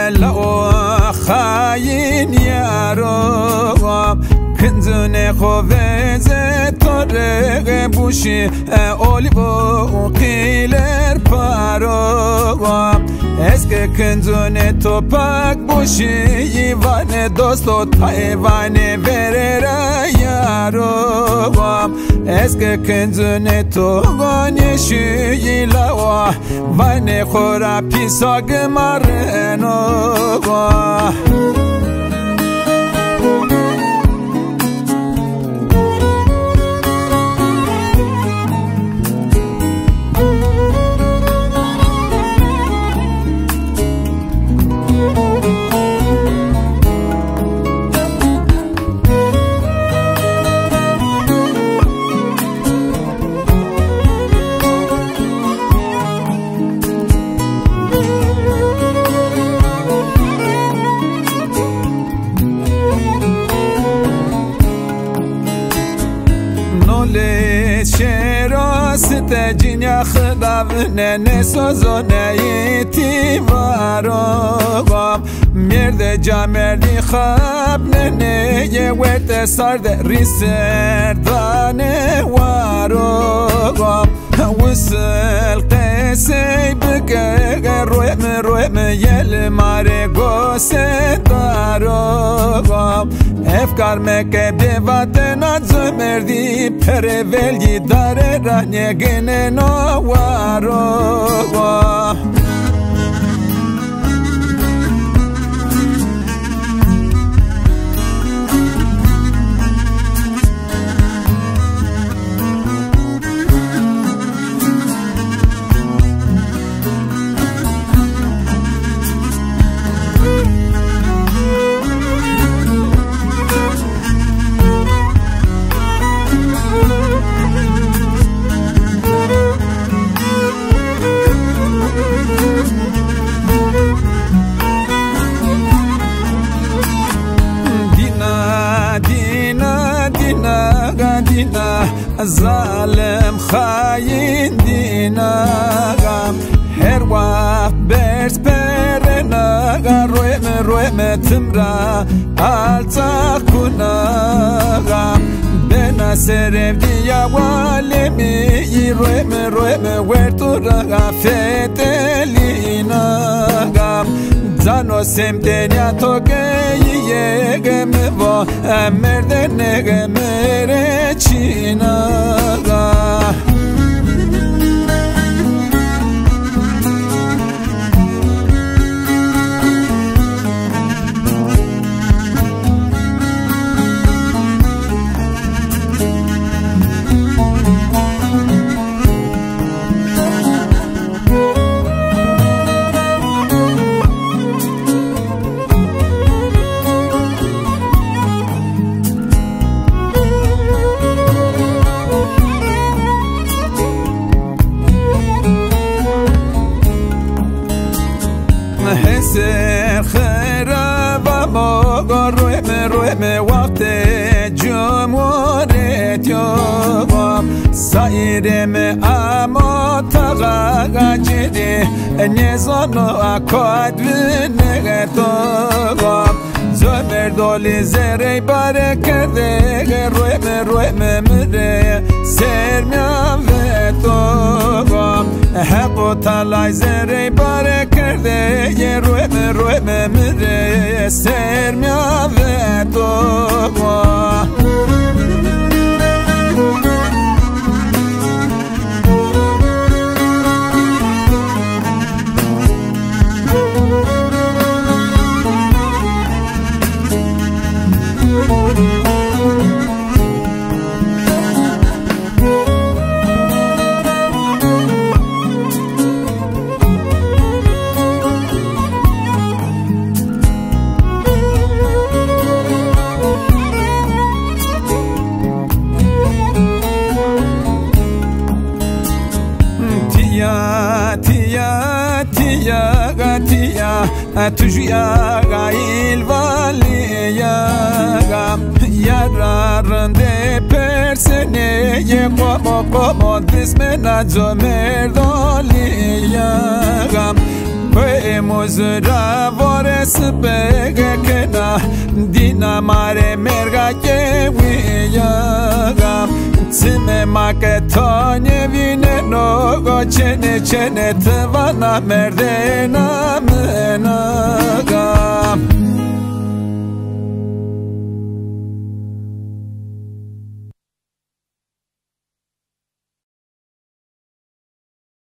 لا خاين يارو كنزن خوز طرق بوشي اوليبو قيلر پارو اسك كنزن توپاك بوشي يوان دوستو تايوان ورر يارو اسك كنزن تو غنيشي لاوا وان خورا پيساگ مارنو تجيني خدافنا نسوزنا يتيوارو مرد جامردي خابنا نيه ورت سارد ريسردان وارو وصل قسي بقى رويم يل ماري غوسه دارو افکار مکه بیواتنا زمردی پرولی داره رنگن نوارو ظالم خاين دينا هر وقت برس برنا رویم تمرا التا كنا بنا سرب ديا والمي رویم ورتورا فتلينا زانو سمتنيا توكي گموا مردن گمره چینا رویم وقت جمهوریت یوم سایرم اما تقاقا جدی نزانو اکاد نگتوم زمر دولی زری باره کرده رویم مره سرمیم ویتوم حقو تلای زری باره کرده رویم مره سرمیم ویتوم Tujuyaga ilvaliyaga Yararınde perseneye Como dismenazo merdoliyaga Poemos ravores pegekena Dina mare merga kewiyaga Tsime maketonie vine nogo Çene çene tıvana merdena menaga